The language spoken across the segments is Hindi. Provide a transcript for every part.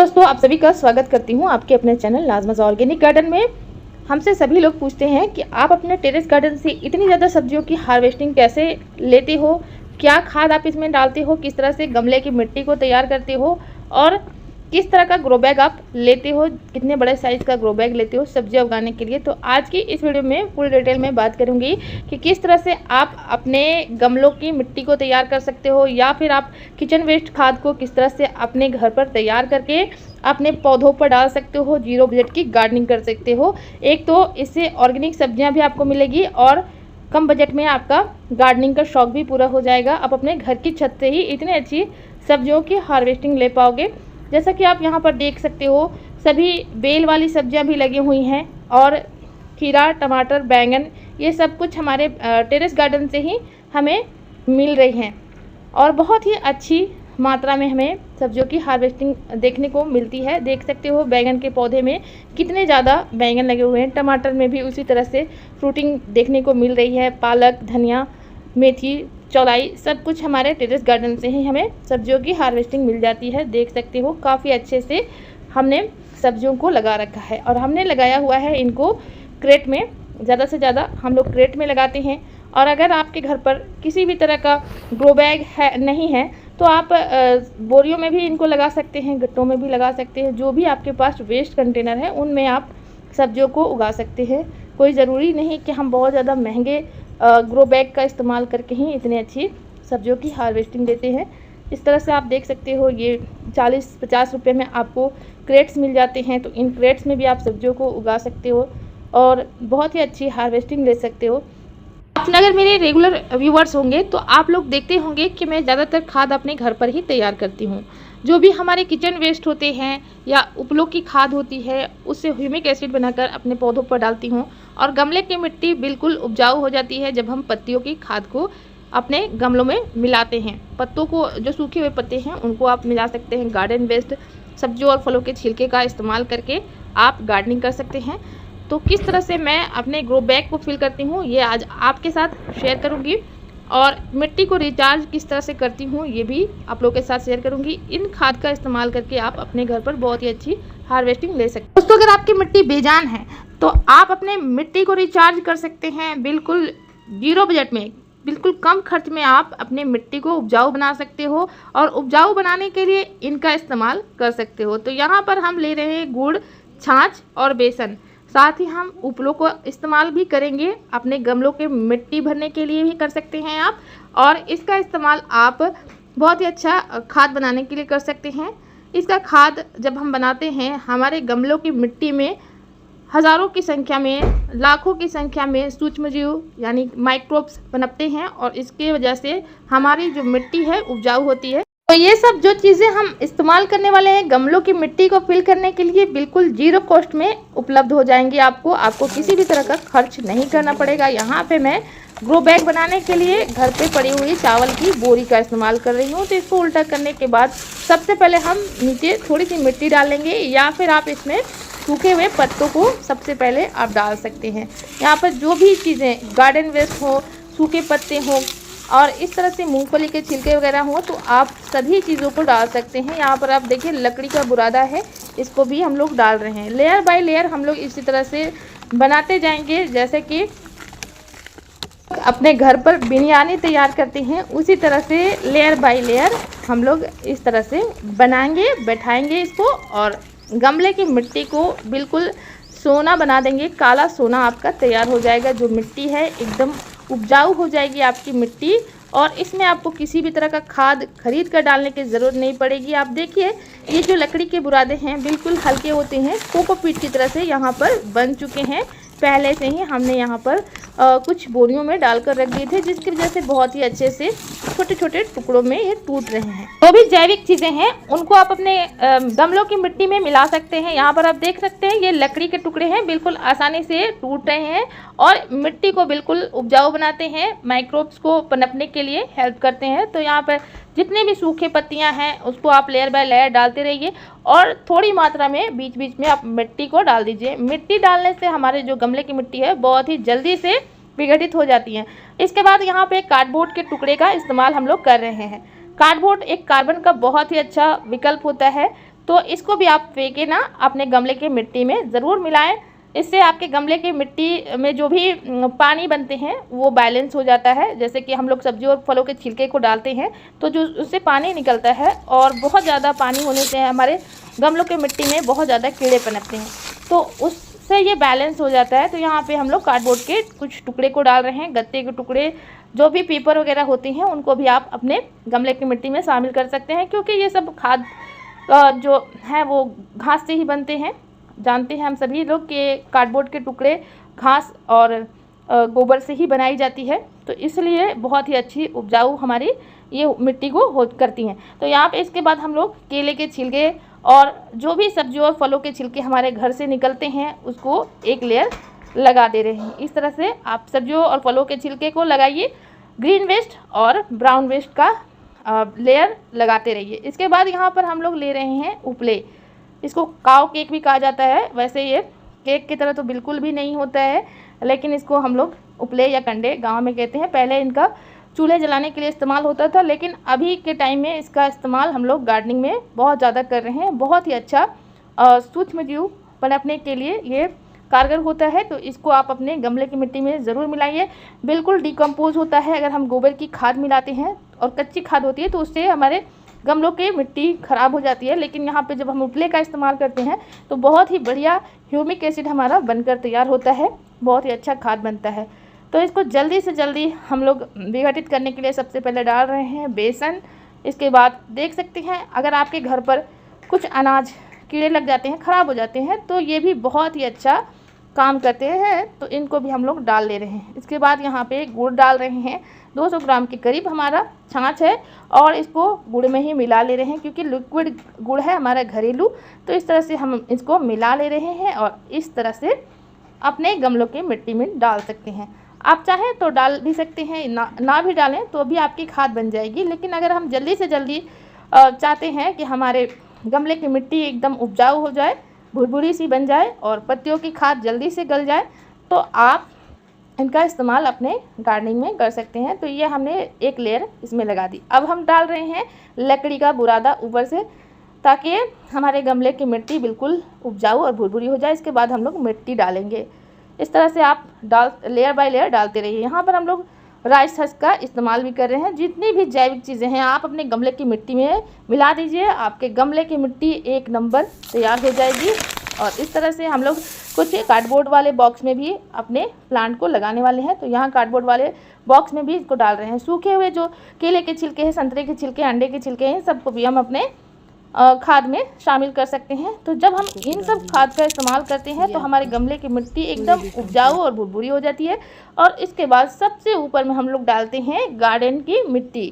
दोस्तों, आप सभी का स्वागत करती हूँ आपके अपने चैनल नाज़माज़ ऑर्गेनिक गार्डन में। हमसे सभी लोग पूछते हैं कि आप अपने टेरेस गार्डन से इतनी ज़्यादा सब्जियों की हार्वेस्टिंग कैसे लेते हो, क्या खाद आप इसमें डालते हो, किस तरह से गमले की मिट्टी को तैयार करते हो और किस तरह का ग्रो बैग आप लेते हो, कितने बड़े साइज़ का ग्रो बैग लेते हो सब्जियां उगाने के लिए। तो आज की इस वीडियो में फुल डिटेल में बात करूंगी कि किस तरह से आप अपने गमलों की मिट्टी को तैयार कर सकते हो या फिर आप किचन वेस्ट खाद को किस तरह से अपने घर पर तैयार करके अपने पौधों पर डाल सकते हो, जीरो बजट की गार्डनिंग कर सकते हो। एक तो इससे ऑर्गेनिक सब्जियाँ भी आपको मिलेगी और कम बजट में आपका गार्डनिंग का शौक भी पूरा हो जाएगा। आप अपने घर की छत से ही इतनी अच्छी सब्जियों की हार्वेस्टिंग ले पाओगे। जैसा कि आप यहाँ पर देख सकते हो, सभी बेल वाली सब्जियाँ भी लगी हुई हैं और खीरा, टमाटर, बैंगन, ये सब कुछ हमारे टेरेस गार्डन से ही हमें मिल रही हैं और बहुत ही अच्छी मात्रा में हमें सब्जियों की हार्वेस्टिंग देखने को मिलती है। देख सकते हो बैंगन के पौधे में कितने ज़्यादा बैंगन लगे हुए हैं, टमाटर में भी उसी तरह से फ्रूटिंग देखने को मिल रही है। पालक, धनिया, मेथी, चौलाई, सब कुछ हमारे टेरेस गार्डन से ही हमें सब्जियों की हार्वेस्टिंग मिल जाती है। देख सकते हो काफ़ी अच्छे से हमने सब्जियों को लगा रखा है और हमने लगाया हुआ है इनको क्रेट में। ज़्यादा से ज़्यादा हम लोग क्रेट में लगाते हैं और अगर आपके घर पर किसी भी तरह का ग्रो बैग है नहीं है तो आप बोरियों में भी इनको लगा सकते हैं, गट्टों में भी लगा सकते हैं। जो भी आपके पास वेस्ट कंटेनर है उनमें आप सब्जियों को उगा सकते हैं। कोई ज़रूरी नहीं कि हम बहुत ज़्यादा महंगे ग्रो बैग का इस्तेमाल करके ही इतनी अच्छी सब्जियों की हार्वेस्टिंग देते हैं। इस तरह से आप देख सकते हो ये 40-50 रुपये में आपको क्रेट्स मिल जाते हैं। तो इन क्रेट्स में भी आप सब्जियों को उगा सकते हो और बहुत ही अच्छी हार्वेस्टिंग ले सकते हो। आप अगर मेरे रेगुलर व्यूवर्स होंगे तो आप लोग देखते होंगे कि मैं ज़्यादातर खाद अपने घर पर ही तैयार करती हूँ। जो भी हमारे किचन वेस्ट होते हैं या उपलों की खाद होती है उससे ह्यूमिक एसिड बनाकर अपने पौधों पर डालती हूँ और गमले की मिट्टी बिल्कुल उपजाऊ हो जाती है जब हम पत्तियों की खाद को अपने गमलों में मिलाते हैं। पत्तों को, जो सूखे हुए पत्ते हैं उनको आप मिला सकते हैं। गार्डन वेस्ट सब्जियों और फलों के छिलके का इस्तेमाल करके आप गार्डनिंग कर सकते हैं। तो किस तरह से मैं अपने ग्रो बैग को फिल करती हूँ ये आज आपके साथ शेयर करूँगी और मिट्टी को रिचार्ज किस तरह से करती हूँ ये भी आप लोगों के साथ शेयर करूँगी। इन खाद का इस्तेमाल करके आप अपने घर पर बहुत ही अच्छी हार्वेस्टिंग ले सकते हैं। दोस्तों, अगर आपकी मिट्टी बेजान है तो आप अपने मिट्टी को रिचार्ज कर सकते हैं। बिल्कुल जीरो बजट में, बिल्कुल कम खर्च में आप अपने मिट्टी को उपजाऊ बना सकते हो और उपजाऊ बनाने के लिए इनका इस्तेमाल कर सकते हो। तो यहाँ पर हम ले रहे हैं गुड़, छाछ और बेसन। साथ ही हम उपलों को इस्तेमाल भी करेंगे, अपने गमलों के मिट्टी भरने के लिए भी कर सकते हैं आप, और इसका इस्तेमाल आप बहुत ही अच्छा खाद बनाने के लिए कर सकते हैं। इसका खाद जब हम बनाते हैं हमारे गमलों की मिट्टी में हज़ारों की संख्या में, लाखों की संख्या में सूक्ष्मजीव यानी माइक्रोब्स पनपते हैं और इसके वजह से हमारी जो मिट्टी है उपजाऊ होती है। तो ये सब जो चीज़ें हम इस्तेमाल करने वाले हैं गमलों की मिट्टी को फिल करने के लिए बिल्कुल जीरो कॉस्ट में उपलब्ध हो जाएंगी। आपको किसी भी तरह का खर्च नहीं करना पड़ेगा। यहाँ पे मैं ग्रो बैग बनाने के लिए घर पे पड़ी हुई चावल की बोरी का इस्तेमाल कर रही हूँ। तो इसको उल्टा करने के बाद सबसे पहले हम नीचे थोड़ी सी मिट्टी डालेंगे या फिर आप इसमें सूखे हुए पत्तों को सबसे पहले आप डाल सकते हैं। यहाँ पर जो भी चीज़ें गार्डन वेस्ट हो, सूखे पत्ते हों और इस तरह से मूंगफली के छिलके वगैरह हो तो आप सभी चीज़ों को डाल सकते हैं। यहाँ पर आप देखिए लकड़ी का बुरादा है, इसको भी हम लोग डाल रहे हैं। लेयर बाय लेयर हम लोग इसी तरह से बनाते जाएंगे। जैसे कि अपने घर पर बिरयानी तैयार करते हैं उसी तरह से लेयर बाय लेयर हम लोग इस तरह से बनाएंगे, बैठाएंगे इसको और गमले की मिट्टी को बिल्कुल सोना बना देंगे। काला सोना आपका तैयार हो जाएगा। जो मिट्टी है एकदम उपजाऊ हो जाएगी आपकी मिट्टी और इसमें आपको किसी भी तरह का खाद खरीद कर डालने की ज़रूरत नहीं पड़ेगी। आप देखिए ये जो लकड़ी के बुरादे हैं बिल्कुल हल्के होते हैं, कोकोपीट की तरह से यहाँ पर बन चुके हैं। पहले से ही हमने यहाँ पर कुछ बोरियों में डालकर रख दिए थे जिसकी वजह से बहुत ही अच्छे से छोटे छोटे टुकड़ों में ये टूट रहे हैं। जो भी जैविक चीज़ें हैं उनको आप अपने गमलों की मिट्टी में मिला सकते हैं। यहाँ पर आप देख सकते हैं ये लकड़ी के टुकड़े हैं, बिल्कुल आसानी से टूट रहे हैं और मिट्टी को बिल्कुल उपजाऊ बनाते हैं, माइक्रोब्स को पनपने के लिए हेल्प करते हैं। तो यहाँ पर जितने भी सूखे पत्तियां हैं उसको आप लेयर बाय लेयर डालते रहिए और थोड़ी मात्रा में बीच बीच में आप मिट्टी को डाल दीजिए। मिट्टी डालने से हमारे जो गमले की मिट्टी है बहुत ही जल्दी से विघटित हो जाती है। इसके बाद यहाँ पे कार्डबोर्ड के टुकड़े का इस्तेमाल हम लोग कर रहे हैं। कार्डबोर्ड एक कार्बन का बहुत ही अच्छा विकल्प होता है। तो इसको भी आप फेंके ना अपने गमले के मिट्टी में ज़रूर मिलाएं। इससे आपके गमले की मिट्टी में जो भी पानी बनते हैं वो बैलेंस हो जाता है। जैसे कि हम लोग सब्जियों और फलों के छिलके को डालते हैं तो जो उससे पानी निकलता है, और बहुत ज़्यादा पानी होने से हमारे गमलों के मिट्टी में बहुत ज़्यादा कीड़े पनपते हैं, तो उससे ये बैलेंस हो जाता है। तो यहाँ पे हम लोग कार्डबोर्ड के कुछ टुकड़े को डाल रहे हैं, गत्ते के टुकड़े, जो भी पेपर वगैरह होते हैं उनको भी आप अपने गमले की मिट्टी में शामिल कर सकते हैं, क्योंकि ये सब खाद जो है वो घास से ही बनते हैं। जानते हैं हम सभी लोग कि कार्डबोर्ड के टुकड़े घास और गोबर से ही बनाई जाती है, तो इसलिए बहुत ही अच्छी उपजाऊ हमारी ये मिट्टी को करती हैं। तो यहाँ पे इसके बाद हम लोग केले के छिलके और जो भी सब्जियों और फलों के छिलके हमारे घर से निकलते हैं उसको एक लेयर लगा दे रहे हैं। इस तरह से आप सब्जियों और फलों के छिलके को लगाइए, ग्रीन वेस्ट और ब्राउन वेस्ट का लेयर लगाते रहिए। इसके बाद यहाँ पर हम लोग ले रहे हैं उपले। इसको काव केक भी कहा जाता है। वैसे ये केक की तरह तो बिल्कुल भी नहीं होता है, लेकिन इसको हम लोग उपले या कंडे गांव में कहते हैं। पहले इनका चूल्हे जलाने के लिए इस्तेमाल होता था, लेकिन अभी के टाइम में इसका इस्तेमाल हम लोग गार्डनिंग में बहुत ज़्यादा कर रहे हैं। बहुत ही अच्छा सूक्ष्म जीव पनपने के लिए ये कारगर होता है। तो इसको आप अपने गमले की मिट्टी में ज़रूर मिलाइए। बिल्कुल डिकम्पोज होता है। अगर हम गोबर की खाद मिलाते हैं और कच्ची खाद होती है तो उससे हमारे गमलों की मिट्टी ख़राब हो जाती है, लेकिन यहाँ पे जब हम उपले का इस्तेमाल करते हैं तो बहुत ही बढ़िया ह्यूमिक एसिड हमारा बनकर तैयार होता है, बहुत ही अच्छा खाद बनता है। तो इसको जल्दी से जल्दी हम लोग विघटित करने के लिए सबसे पहले डाल रहे हैं बेसन। इसके बाद देख सकते हैं अगर आपके घर पर कुछ अनाज कीड़े लग जाते हैं, ख़राब हो जाते हैं, तो ये भी बहुत ही अच्छा काम करते हैं, तो इनको भी हम लोग डाल ले रहे हैं। इसके बाद यहाँ पे गुड़ डाल रहे हैं। 200 ग्राम के करीब हमारा छाछ है और इसको गुड़ में ही मिला ले रहे हैं, क्योंकि लिक्विड गुड़ है हमारा घरेलू। तो इस तरह से हम इसको मिला ले रहे हैं और इस तरह से अपने गमलों की मिट्टी में डाल सकते हैं। आप चाहें तो डाल भी सकते हैं, ना भी डालें तो भी आपकी खाद बन जाएगी। लेकिन अगर हम जल्दी से जल्दी चाहते हैं कि हमारे गमले की मिट्टी एकदम उपजाऊ हो जाए, भुरभुरी सी बन जाए और पत्तियों की खाद जल्दी से गल जाए, तो आप इनका इस्तेमाल अपने गार्डनिंग में कर सकते हैं। तो ये हमने एक लेयर इसमें लगा दी। अब हम डाल रहे हैं लकड़ी का बुरादा ऊपर से, ताकि हमारे गमले की मिट्टी बिल्कुल उपजाऊ और भुरभुरी हो जाए। इसके बाद हम लोग मिट्टी डालेंगे। इस तरह से आप लेयर बाय लेयर डालते रहिए। यहाँ पर हम लोग राइस हस्क का इस्तेमाल भी कर रहे हैं। जितनी भी जैविक चीज़ें हैं आप अपने गमले की मिट्टी में मिला दीजिए, आपके गमले की मिट्टी एक नंबर तैयार हो जाएगी। और इस तरह से हम लोग कुछ कार्डबोर्ड वाले बॉक्स में भी अपने प्लांट को लगाने वाले हैं। तो यहाँ कार्डबोर्ड वाले बॉक्स में भी इसको डाल रहे हैं। सूखे हुए जो केले के छिलके हैं, संतरे के छिलके, अंडे के छिलके हैं, सबको भी हम अपने खाद में शामिल कर सकते हैं। तो जब हम इन सब खाद का इस्तेमाल करते हैं तो हमारे गमले की मिट्टी एकदम उपजाऊ और भुरभुरी हो जाती है। और इसके बाद सबसे ऊपर में हम लोग डालते हैं गार्डन की मिट्टी।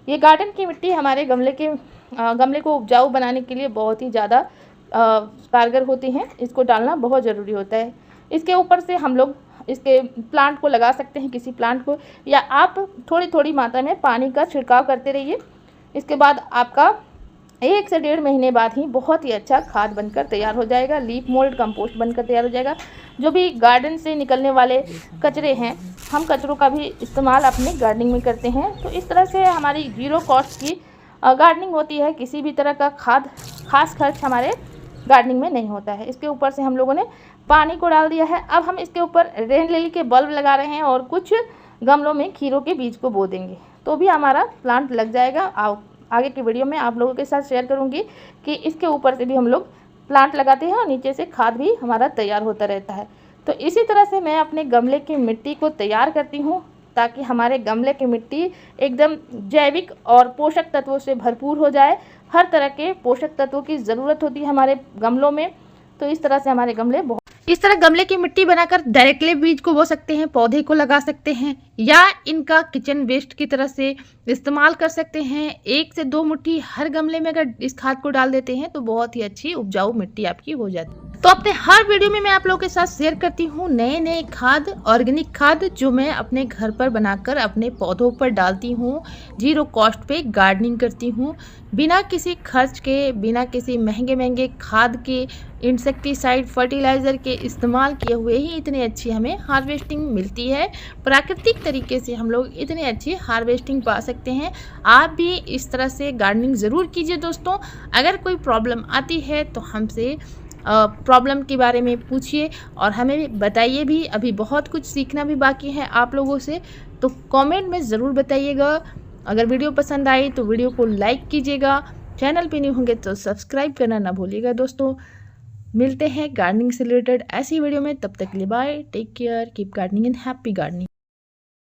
ये गार्डन की मिट्टी हमारे गमले को उपजाऊ बनाने के लिए बहुत ही ज़्यादा कारगर होती हैं। इसको डालना बहुत ज़रूरी होता है। इसके ऊपर से हम लोग इसके प्लांट को लगा सकते हैं, किसी प्लांट को, या आप थोड़ी थोड़ी मात्रा में पानी का छिड़काव करते रहिए। इसके बाद आपका 1 से 1.5 महीने बाद ही बहुत ही अच्छा खाद बनकर तैयार हो जाएगा। लीफ मोल्ड कंपोस्ट बनकर तैयार हो जाएगा। जो भी गार्डन से निकलने वाले कचरे हैं, हम कचरों का भी इस्तेमाल अपने गार्डनिंग में करते हैं। तो इस तरह से हमारी 0 कॉस्ट की गार्डनिंग होती है। किसी भी तरह का खास खर्च हमारे गार्डनिंग में नहीं होता है। इसके ऊपर से हम लोगों ने पानी को डाल दिया है। अब हम इसके ऊपर रेन लिली के बल्ब लगा रहे हैं और कुछ गमलों में खीरों के बीज को बो देंगे, तो भी हमारा प्लांट लग जाएगा। आगे की वीडियो में आप लोगों के साथ शेयर करूंगी कि इसके ऊपर से भी हम लोग प्लांट लगाते हैं और नीचे से खाद भी हमारा तैयार होता रहता है। तो इसी तरह से मैं अपने गमले की मिट्टी को तैयार करती हूँ, ताकि हमारे गमले की मिट्टी एकदम जैविक और पोषक तत्वों से भरपूर हो जाए। हर तरह के पोषक तत्वों की ज़रूरत होती है हमारे गमलों में। तो इस तरह से हमारे इस तरह गमले की मिट्टी बनाकर डायरेक्टली बीज को बो सकते हैं, पौधे को लगा सकते हैं, या इनका किचन वेस्ट की तरह से इस्तेमाल कर सकते हैं। 1 से 2 मुट्ठी हर गमले में अगर इस खाद को डाल देते हैं तो बहुत ही अच्छी उपजाऊ मिट्टी आपकी हो जाती है। तो अपने हर वीडियो में मैं आप लोगों के साथ शेयर करती हूँ नए नए खाद, ऑर्गेनिक खाद जो मैं अपने घर पर बनाकर अपने पौधों पर डालती हूँ। जीरो कॉस्ट पे गार्डनिंग करती हूँ, बिना किसी खर्च के, बिना किसी महंगे महंगे खाद के, इंसेक्टिसाइड, फर्टिलाइज़र के इस्तेमाल किए हुए ही इतनी अच्छी हमें हार्वेस्टिंग मिलती है। प्राकृतिक तरीके से हम लोग इतनी अच्छी हार्वेस्टिंग पा सकते हैं। आप भी इस तरह से गार्डनिंग ज़रूर कीजिए दोस्तों। अगर कोई प्रॉब्लम आती है तो हमसे प्रॉब्लम के बारे में पूछिए और हमें बताइए भी। अभी बहुत कुछ सीखना भी बाकी है आप लोगों से, तो कमेंट में ज़रूर बताइएगा। अगर वीडियो पसंद आई तो वीडियो को लाइक कीजिएगा, चैनल पे न्यू होंगे तो सब्सक्राइब करना ना भूलिएगा दोस्तों। मिलते हैं गार्डनिंग से रिलेटेड ऐसी वीडियो में, तब तक के लिए bye, take care, keep gardening and happy gardening.